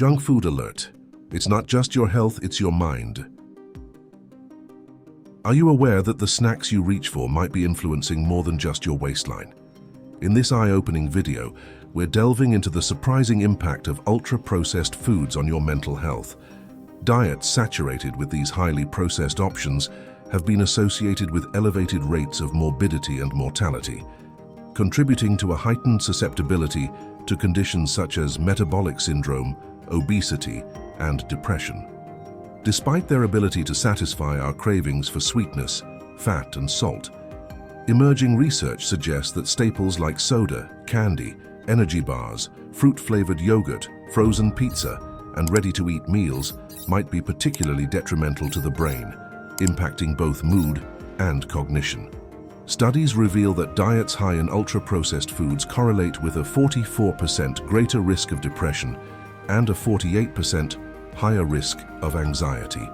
Junk food alert. It's not just your health, it's your mind. Are you aware that the snacks you reach for might be influencing more than just your waistline? In this eye-opening video, we're delving into the surprising impact of ultra-processed foods on your mental health. Diets saturated with these highly processed options have been associated with elevated rates of morbidity and mortality, contributing to a heightened susceptibility to conditions such as metabolic syndrome, obesity, and depression. Despite their ability to satisfy our cravings for sweetness, fat, and salt, emerging research suggests that staples like soda, candy, energy bars, fruit-flavored yogurt, frozen pizza, and ready-to-eat meals might be particularly detrimental to the brain, impacting both mood and cognition. Studies reveal that diets high in ultra-processed foods correlate with a 44% greater risk of depression and a 48% higher risk of anxiety,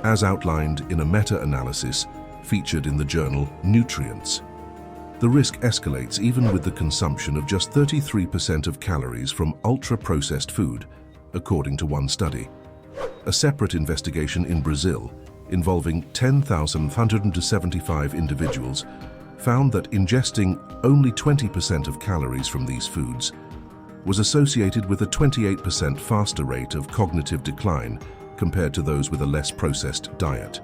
as outlined in a meta-analysis featured in the journal Nutrients. The risk escalates even with the consumption of just 33% of calories from ultra-processed food, according to one study. A separate investigation in Brazil, involving 10,175 individuals, found that ingesting only 20% of calories from these foods was associated with a 28% faster rate of cognitive decline compared to those with a less processed diet.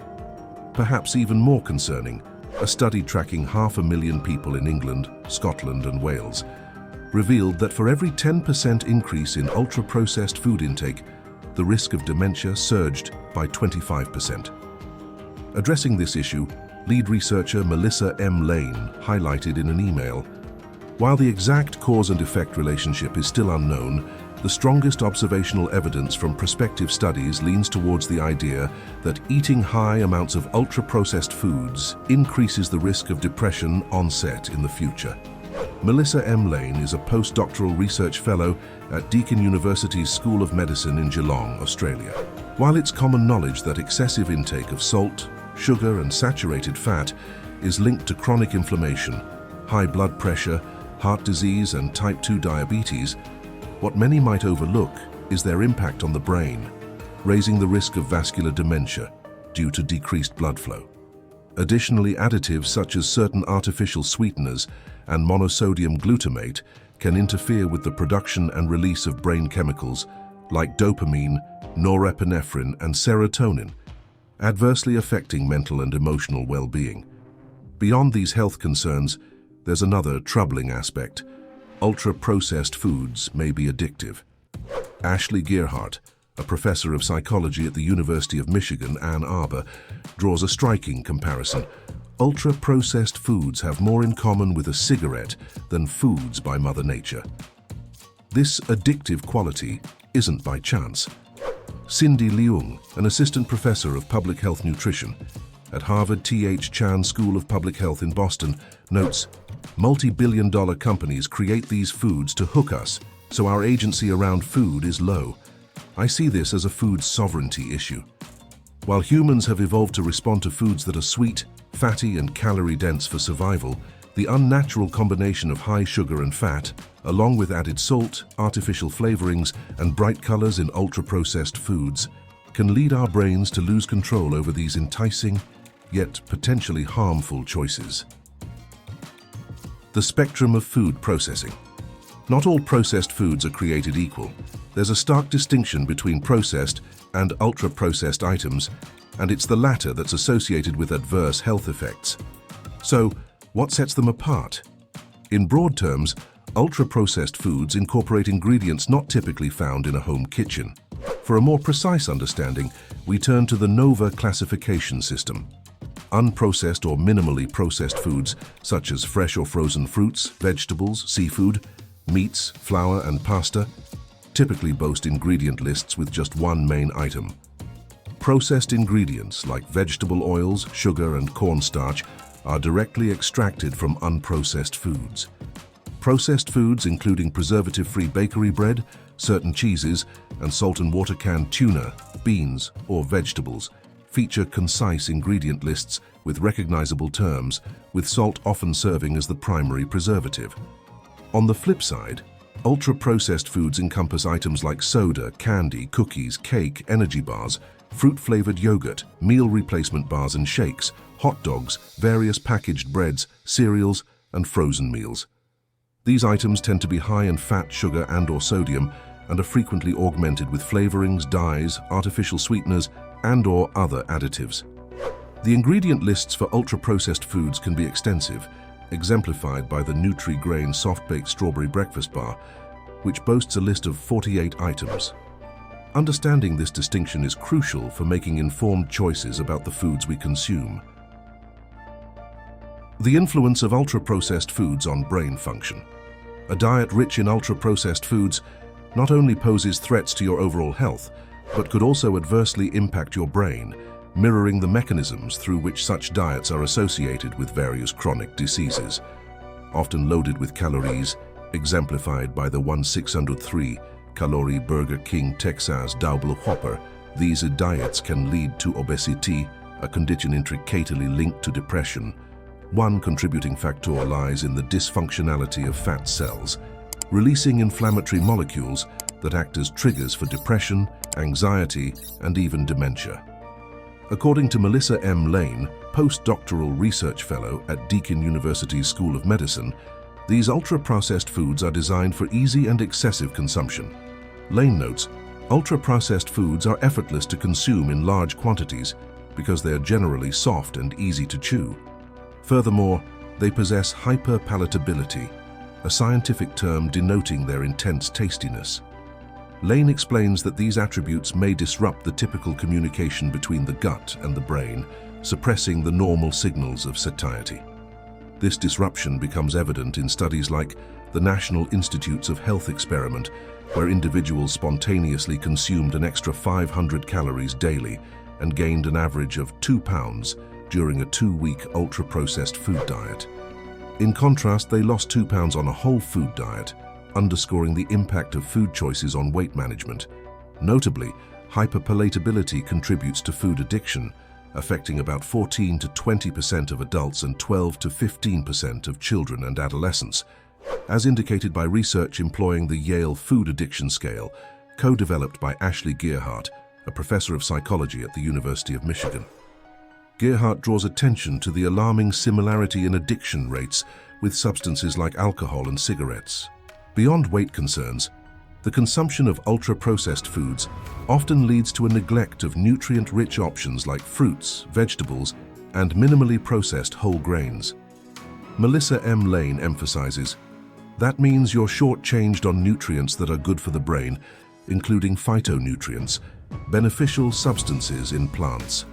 Perhaps even more concerning, a study tracking 500,000 people in England, Scotland, and Wales revealed that for every 10% increase in ultra-processed food intake, the risk of dementia surged by 25%. Addressing this issue, lead researcher Melissa M. Lane highlighted in an email, "While the exact cause and effect relationship is still unknown, the strongest observational evidence from prospective studies leans towards the idea that eating high amounts of ultra-processed foods increases the risk of depression onset in the future." Melissa M. Lane is a postdoctoral research fellow at Deakin University's School of Medicine in Geelong, Australia. While it's common knowledge that excessive intake of salt, sugar, and saturated fat is linked to chronic inflammation, high blood pressure, heart disease, and type 2 diabetes, what many might overlook is their impact on the brain, raising the risk of vascular dementia due to decreased blood flow. Additionally, additives such as certain artificial sweeteners and monosodium glutamate can interfere with the production and release of brain chemicals like dopamine, norepinephrine, and serotonin, adversely affecting mental and emotional well-being. Beyond these health concerns, there's another troubling aspect. Ultra-processed foods may be addictive. Ashley Gearhart, a professor of psychology at the University of Michigan, Ann Arbor, draws a striking comparison. Ultra-processed foods have more in common with a cigarette than foods by Mother Nature. This addictive quality isn't by chance. Cindy Leung, an assistant professor of public health nutrition at Harvard T.H. Chan School of Public Health in Boston, notes, "Multi-billion-dollar companies create these foods to hook us, so our agency around food is low. I see this as a food sovereignty issue. While humans have evolved to respond to foods that are sweet, fatty, and calorie-dense for survival, the unnatural combination of high sugar and fat, along with added salt, artificial flavorings, and bright colors in ultra-processed foods, can lead our brains to lose control over these enticing, yet potentially harmful choices." The spectrum of food processing. Not all processed foods are created equal. There's a stark distinction between processed and ultra-processed items, and it's the latter that's associated with adverse health effects. So, what sets them apart? In broad terms, ultra-processed foods incorporate ingredients not typically found in a home kitchen. For a more precise understanding, we turn to the NOVA classification system. Unprocessed or minimally processed foods, such as fresh or frozen fruits, vegetables, seafood, meats, flour, and pasta, typically boast ingredient lists with just one main item. Processed ingredients like vegetable oils, sugar, and cornstarch are directly extracted from unprocessed foods. Processed foods, including preservative-free bakery bread, certain cheeses, and salt and water canned tuna, beans, or vegetables, feature concise ingredient lists with recognizable terms, with salt often serving as the primary preservative. On the flip side, Ultra-processed foods encompass items like soda, candy, cookies, cake, energy bars, fruit-flavored yogurt, meal replacement bars and shakes, hot dogs, various packaged breads, cereals, and frozen meals. These items tend to be high in fat, sugar, and/or sodium, and are frequently augmented with flavorings, dyes, artificial sweeteners, and/or other additives. The ingredient lists for ultra-processed foods can be extensive, exemplified by the Nutri-Grain soft-baked strawberry breakfast bar, which boasts a list of 48 items. Understanding this distinction is crucial for making informed choices about the foods we consume. The influence of ultra-processed foods on brain function. A diet rich in ultra-processed foods not only poses threats to your overall health, but could also adversely impact your brain, mirroring the mechanisms through which such diets are associated with various chronic diseases. Often loaded with calories, exemplified by the 1,603-calorie Burger King Texas Double Whopper, these diets can lead to obesity, a condition intricately linked to depression. One contributing factor lies in the dysfunctionality of fat cells, releasing inflammatory molecules that act as triggers for depression, anxiety, and even dementia. According to Melissa M. Lane, postdoctoral research fellow at Deakin University's School of Medicine, these ultra-processed foods are designed for easy and excessive consumption. Lane notes, ultra-processed foods are effortless to consume in large quantities because they are generally soft and easy to chew. Furthermore, they possess hyperpalatability, a scientific term denoting their intense tastiness. Lane explains that these attributes may disrupt the typical communication between the gut and the brain, suppressing the normal signals of satiety. This disruption becomes evident in studies like the National Institutes of Health experiment, where individuals spontaneously consumed an extra 500 calories daily and gained an average of 2 pounds during a 2-week ultra-processed food diet. In contrast, they lost 2 pounds on a whole food diet, underscoring the impact of food choices on weight management. Notably, hyperpalatability contributes to food addiction, affecting about 14 to 20% of adults and 12 to 15% of children and adolescents, as indicated by research employing the Yale Food Addiction Scale, co-developed by Ashley Gearhart, a professor of psychology at the University of Michigan. Gearhart draws attention to the alarming similarity in addiction rates with substances like alcohol and cigarettes. Beyond weight concerns, the consumption of ultra-processed foods often leads to a neglect of nutrient-rich options like fruits, vegetables, and minimally processed whole grains. Melissa M. Lane emphasizes, that means you're shortchanged on nutrients that are good for the brain, including phytonutrients, beneficial substances in plants.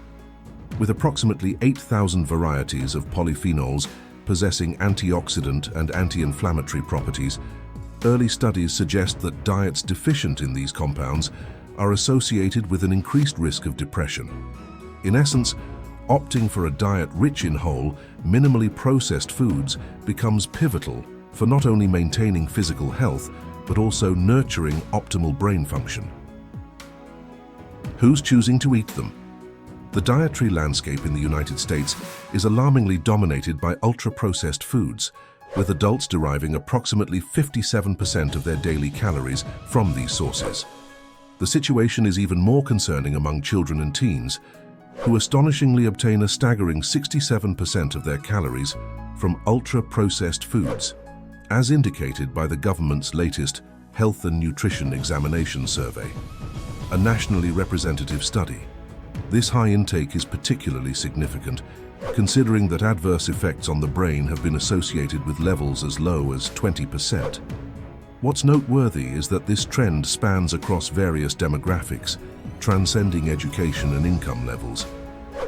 With approximately 8,000 varieties of polyphenols possessing antioxidant and anti-inflammatory properties, early studies suggest that diets deficient in these compounds are associated with an increased risk of depression. In essence, opting for a diet rich in whole, minimally processed foods becomes pivotal for not only maintaining physical health, but also nurturing optimal brain function. Who's choosing to eat them? The dietary landscape in the United States is alarmingly dominated by ultra-processed foods, with adults deriving approximately 57% of their daily calories from these sources. The situation is even more concerning among children and teens, who astonishingly obtain a staggering 67% of their calories from ultra-processed foods, as indicated by the government's latest Health and Nutrition Examination Survey, a nationally representative study. This high intake is particularly significant, considering that adverse effects on the brain have been associated with levels as low as 20%. What's noteworthy is that this trend spans across various demographics, transcending education and income levels.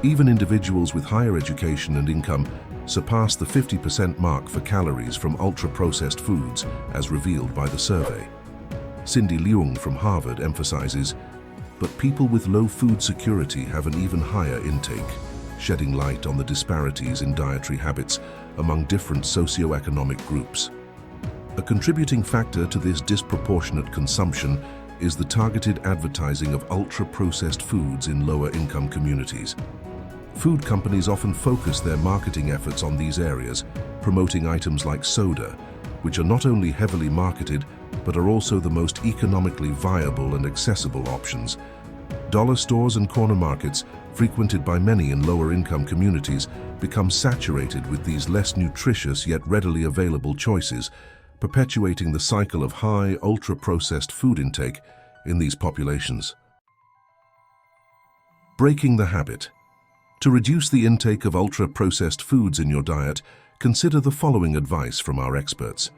Even individuals with higher education and income surpass the 50% mark for calories from ultra-processed foods, as revealed by the survey. Cindy Leung from Harvard emphasizes, but people with low food security have an even higher intake, shedding light on the disparities in dietary habits among different socioeconomic groups. A contributing factor to this disproportionate consumption is the targeted advertising of ultra-processed foods in lower-income communities. Food companies often focus their marketing efforts on these areas, promoting items like soda, which are not only heavily marketed, but are also the most economically viable and accessible options. Dollar stores and corner markets, frequented by many in lower-income communities, become saturated with these less nutritious yet readily available choices, perpetuating the cycle of high, ultra-processed food intake in these populations. Breaking the habit. To reduce the intake of ultra-processed foods in your diet, consider the following advice from our experts.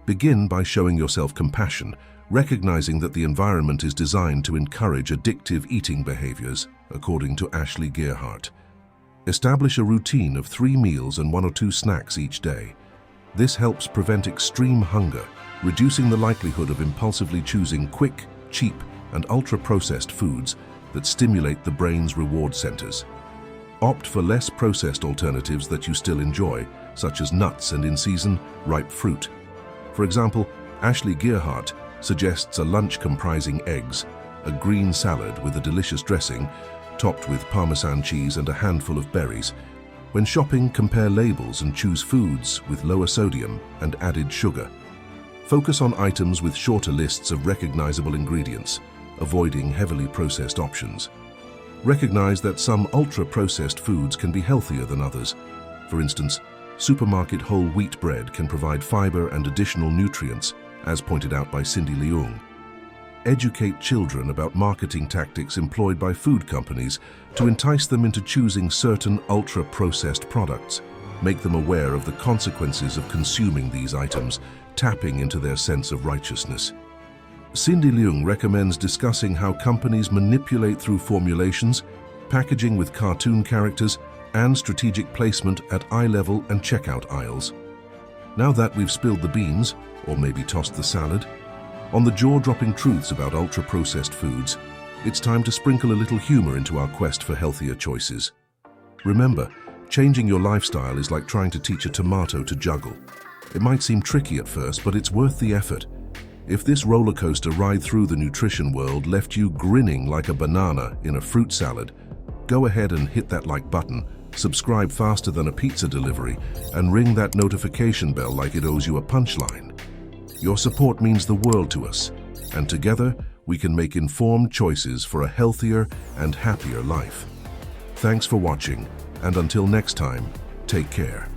Begin by showing yourself compassion, recognizing that the environment is designed to encourage addictive eating behaviors, according to Ashley Gearhart. Establish a routine of 3 meals and 1 or 2 snacks each day. This helps prevent extreme hunger, reducing the likelihood of impulsively choosing quick, cheap, and ultra-processed foods that stimulate the brain's reward centers. Opt for less processed alternatives that you still enjoy, such as nuts and in-season, ripe fruit. For example, Ashley Gearhart suggests a lunch comprising eggs, a green salad with a delicious dressing, topped with Parmesan cheese and a handful of berries. When shopping, compare labels and choose foods with lower sodium and added sugar. Focus on items with shorter lists of recognizable ingredients, avoiding heavily processed options. Recognize that some ultra-processed foods can be healthier than others. For instance, supermarket whole wheat bread can provide fiber and additional nutrients, as pointed out by Cindy Leung. Educate children about marketing tactics employed by food companies to entice them into choosing certain ultra-processed products. Make them aware of the consequences of consuming these items, tapping into their sense of righteousness. Cindy Leung recommends discussing how companies manipulate through formulations, packaging with cartoon characters, and strategic placement at eye level and checkout aisles. Now that we've spilled the beans, or maybe tossed the salad, on the jaw-dropping truths about ultra-processed foods, it's time to sprinkle a little humor into our quest for healthier choices. Remember, changing your lifestyle is like trying to teach a tomato to juggle. It might seem tricky at first, but it's worth the effort. If this roller coaster ride through the nutrition world left you grinning like a banana in a fruit salad, go ahead and hit that like button, subscribe faster than a pizza delivery, and ring that notification bell like it owes you a punchline. Your support means the world to us, and together we can make informed choices for a healthier and happier life. Thanks for watching, and until next time, take care.